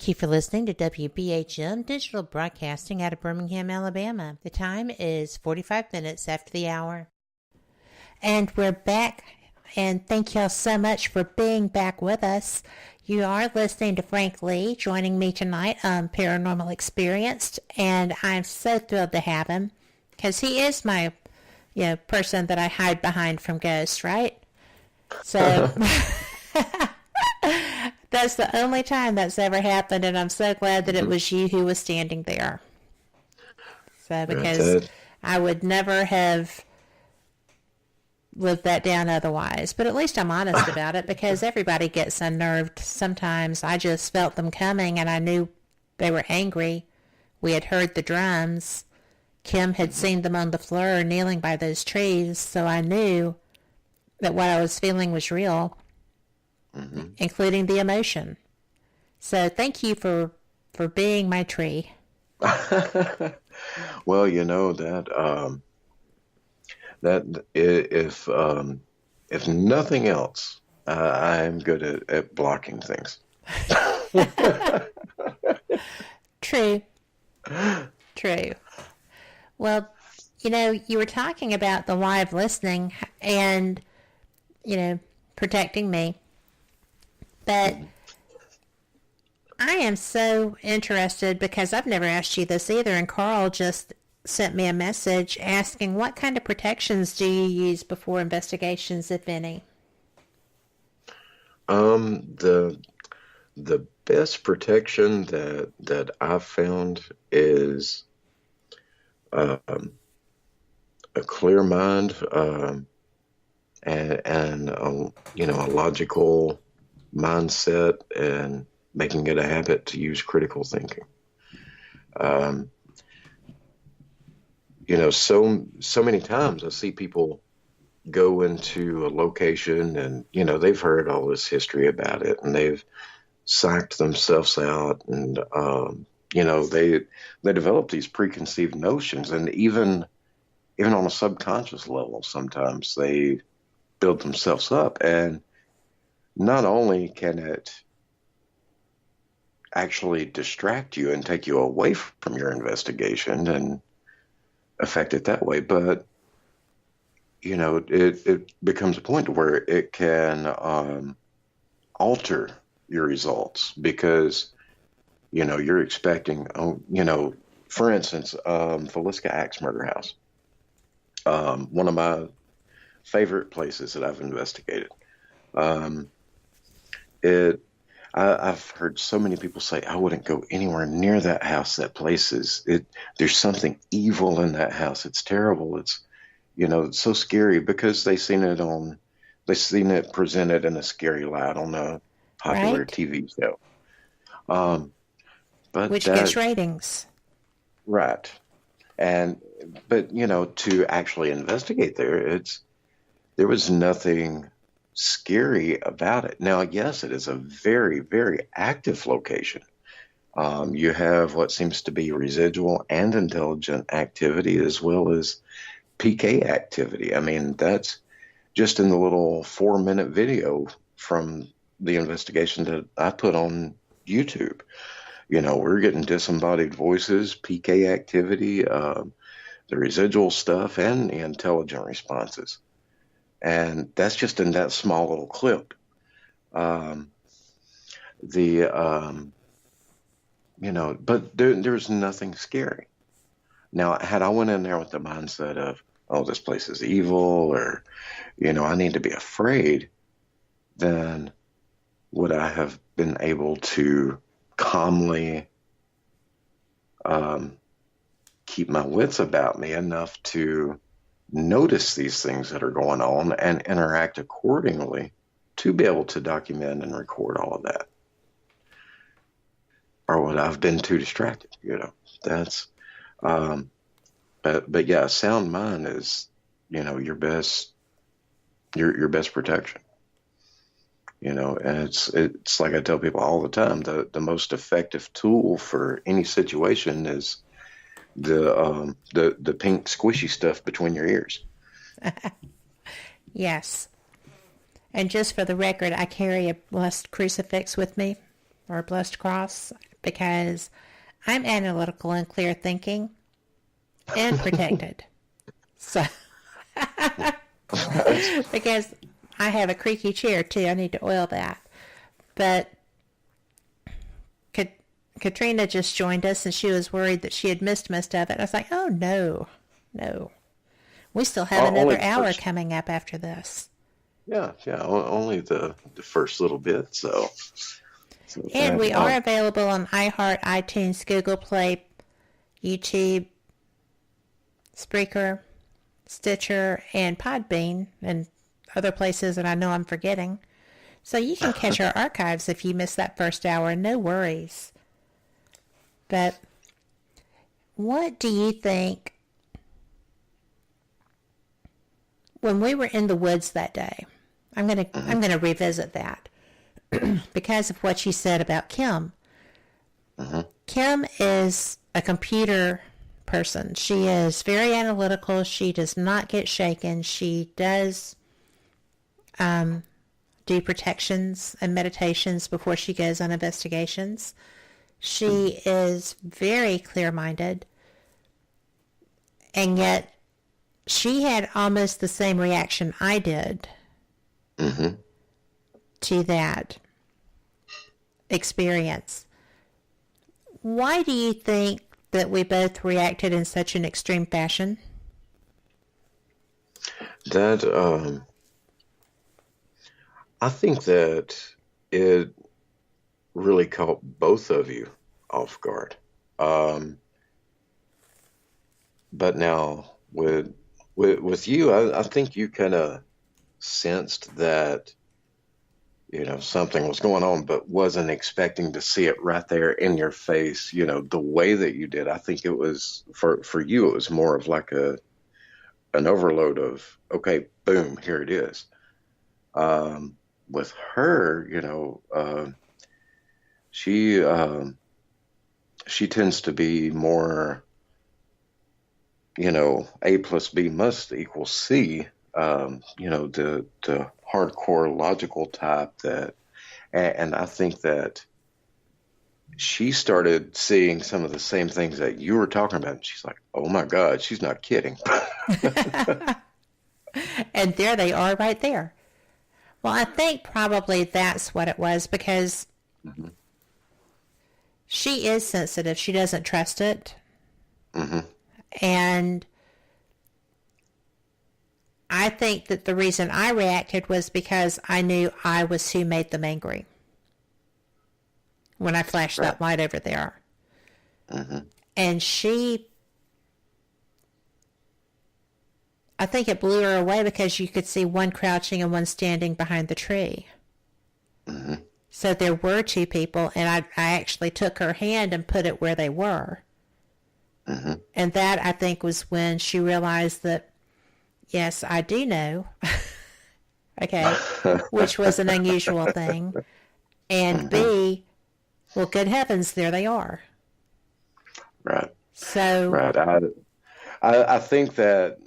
Thank you for listening to WBHM Digital Broadcasting out of Birmingham, Alabama. The time is 45 minutes after the hour. And we're back, and thank y'all so much for being back with us. You are listening to Frank Lee joining me tonight on Paranormal Experienced, and I'm so thrilled to have him because he is my person that I hide behind from ghosts, right? So that's the only time that's ever happened, and I'm so glad that it was you who was standing there. So because I would never have lived that down otherwise. But at least I'm honest about it, because everybody gets unnerved sometimes. I just felt them coming, and I knew they were angry. We had heard the drums. Kim had seen them on the floor kneeling by those trees, so I knew that what I was feeling was real, including the emotion. So thank you for being my tree. Well, you know that if nothing else, I'm good at blocking things. True. True. Well, you were talking about the live listening and, protecting me. But I am so interested, because I've never asked you this either, and Carl just sent me a message asking, what kind of protections do you use before investigations, if any? The best protection that I've found is a clear mind, and a logical mindset, and making it a habit to use critical thinking. So many times I see people go into a location and, they've heard all this history about it, and they've psyched themselves out, and, they develop these preconceived notions, and even on a subconscious level, sometimes they build themselves up. And not only can it actually distract you and take you away from your investigation and affect it that way, but it becomes a point where it can alter your results, because you're expecting, for instance, Feliska Axe Murder House, one of my favorite places that I've investigated. I've heard so many people say, I wouldn't go anywhere near that house. That place there's something evil in that house. It's terrible. It's so scary, because they've seen it presented in a scary light on a popular TV show. Which gets ratings. Right. But to actually investigate there was nothing scary about it. Now, yes, it is a very, very active location. You have what seems to be residual and intelligent activity, as well as PK activity. I mean, that's just in the little 4-minute video from the investigation that I put on YouTube. We're getting disembodied voices, PK activity, the residual stuff, and the intelligent responses. And that's just in that small little clip. But there's nothing scary. Now, had I went in there with the mindset of, oh, this place is evil, or, I need to be afraid, then would I have been able to calmly keep my wits about me enough to notice these things that are going on and interact accordingly to be able to document and record all of that? Or would I have been too distracted? That's, but yeah, sound mind is, your best protection. And it's like I tell people all the time, the most effective tool for any situation is the pink squishy stuff between your ears. Yes. And just for the record, I carry a blessed crucifix with me, or a blessed cross. because I'm analytical and clear thinking and protected. So, because I have a creaky chair too, I need to oil that. But Katrina just joined us, and she was worried that she had missed most of it. I was like, oh, no. We still have another hour coming up after this. Yeah, only the first little bit, so and we are available on iHeart, iTunes, Google Play, YouTube, Spreaker, Stitcher, and Podbean, and other places that I know I'm forgetting. So you can catch our archives if you missed that first hour, no worries. But what do you think, when we were in the woods that day, I'm gonna revisit that because of what you said about Kim. Kim is a computer person. She is very analytical. She does not get shaken. She does do protections and meditations before she goes on investigations. She is very clear-minded, and yet she had almost the same reaction I did to that experience. Why do you think that we both reacted in such an extreme fashion? That, I think that it really caught both of you off guard. But now with you, I think you kind of sensed that, something was going on, but wasn't expecting to see it right there in your face, the way that you did. I think it was, for you, it was more of like an overload of, okay, boom, here it is. With her, she tends to be more, A plus B must equal C, the hardcore logical type and I think that she started seeing some of the same things that you were talking about. And she's like, oh my God, she's not kidding. And there they are right there. Well, I think probably that's what it was, because she is sensitive. She doesn't trust it. And I think that the reason I reacted was because I knew I was who made them angry when I flashed that light over there. And I think it blew her away because you could see one crouching and one standing behind the tree. So there were two people, and I actually took her hand and put it where they were. And that, I think, was when she realized that, yes, I do know. Okay. Which was an unusual thing. And B, well, good heavens, there they are. Right. So. Right. I think that,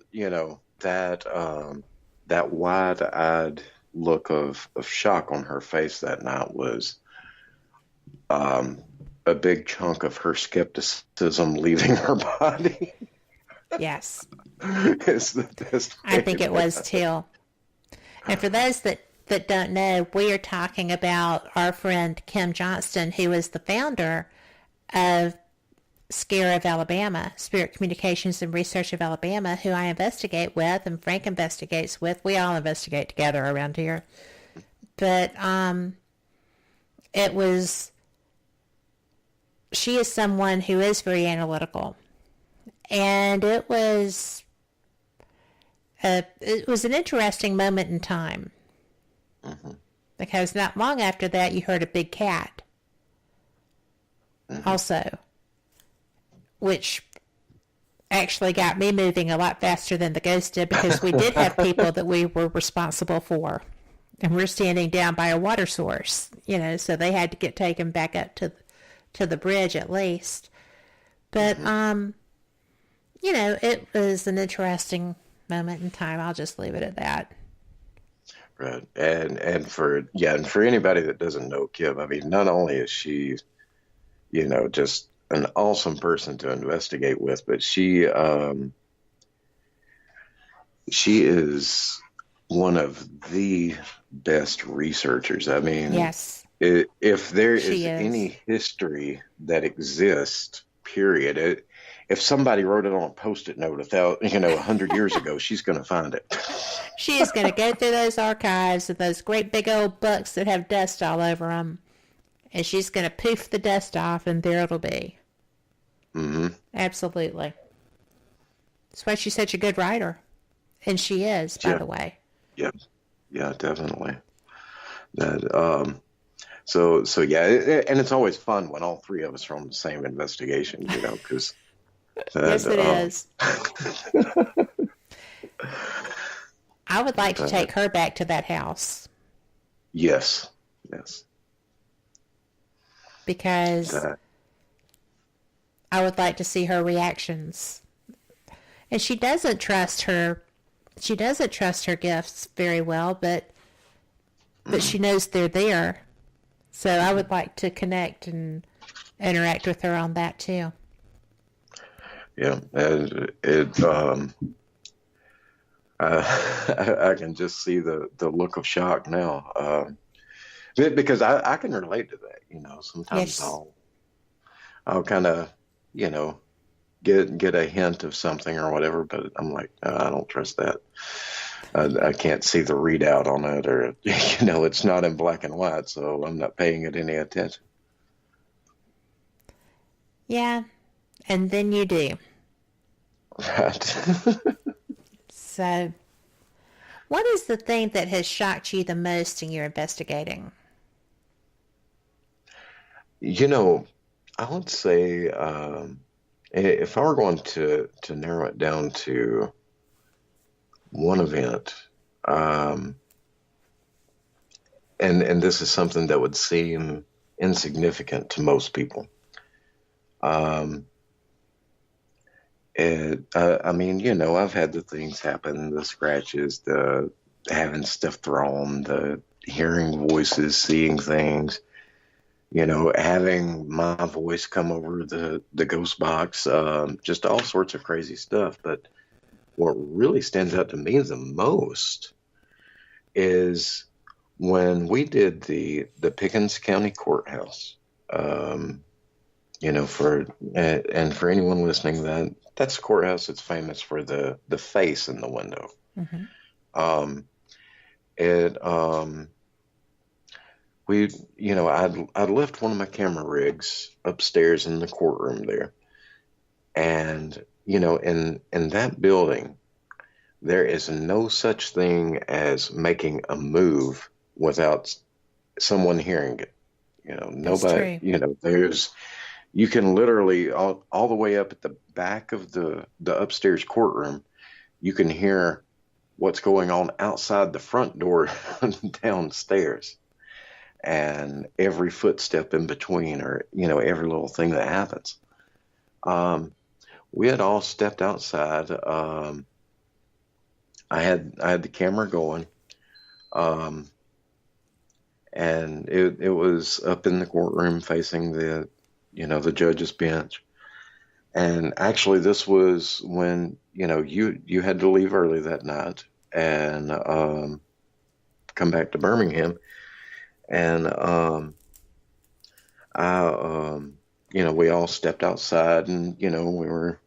that wide-eyed look of shock on her face that night was a big chunk of her skepticism leaving her body. Yes. It's the best way I think it was too. And for those that don't know, we are talking about our friend Kim Johnston, who is the founder of SCARE of Alabama, Spirit Communications and Research of Alabama, who I investigate with and Frank investigates with. We all investigate together around here. But she is someone who is very analytical. And it was an interesting moment in time. Because not long after that, you heard a big cat. Also. Which actually got me moving a lot faster than the ghost did, because we did have people that we were responsible for. And we're standing down by a water source, so they had to get taken back up to the bridge at least. But, it was an interesting moment in time. I'll just leave it at that. Right. And for anybody that doesn't know Kim, I mean, not only is she, just an awesome person to investigate with. But she is one of the best researchers. I mean, Yes, if there she is is. any history that exists, period, if somebody wrote it on a post-it note 100 years ago, she's going to find it. She is going to go through those archives of those great big old books that have dust all over them, and she's going to poof the dust off, and there it'll be. Hmm. Absolutely. That's why she's such a good writer. And she is, by Yeah, the way. yeah, yeah, definitely. That so yeah, and it's always fun when all three of us are on the same investigation, because that Yes, it is. I would like to that take her back to that house yes, yes, because that I would like to see her reactions. And she doesn't trust her gifts very well, but she knows they're there. So I would like to connect and interact with her on that too. yeah, and I can just see the look of shock now, because I can relate to that. Sometimes Yes. I'll kind of you know get a hint of something or whatever, but I'm like, I don't trust that. I can't see the readout on it, or it's not in black and white, so I'm not paying it any attention. Yeah. And then you do. Right. So, what is the thing that has shocked you the most in your investigating? you know, I would say, if I were going to narrow it down to one event, um, and this is something that would seem insignificant to most people. Um, I mean, I've had the things happen, the scratches, the having stuff thrown, the hearing voices, seeing things, having my voice come over the ghost box, just all sorts of crazy stuff. But what really stands out to me the most is when we did the Pickens County Courthouse. Um, and for anyone listening, that's the courthouse that's famous for the face in the window. Mm-hmm. Um, it we I'd left one of my camera rigs upstairs in the courtroom there, and in that building there is no such thing as making a move without someone hearing it. That's Nobody. true. There's You can literally all the way up at the back of the upstairs courtroom, you can hear what's going on outside the front door downstairs, and every footstep in between, or every little thing that happens. Um, we had all stepped outside. I had the camera going, um, and it was up in the courtroom facing the judge's bench. And actually, this was when you had to leave early that night and come back to Birmingham. And I we all stepped outside, and we were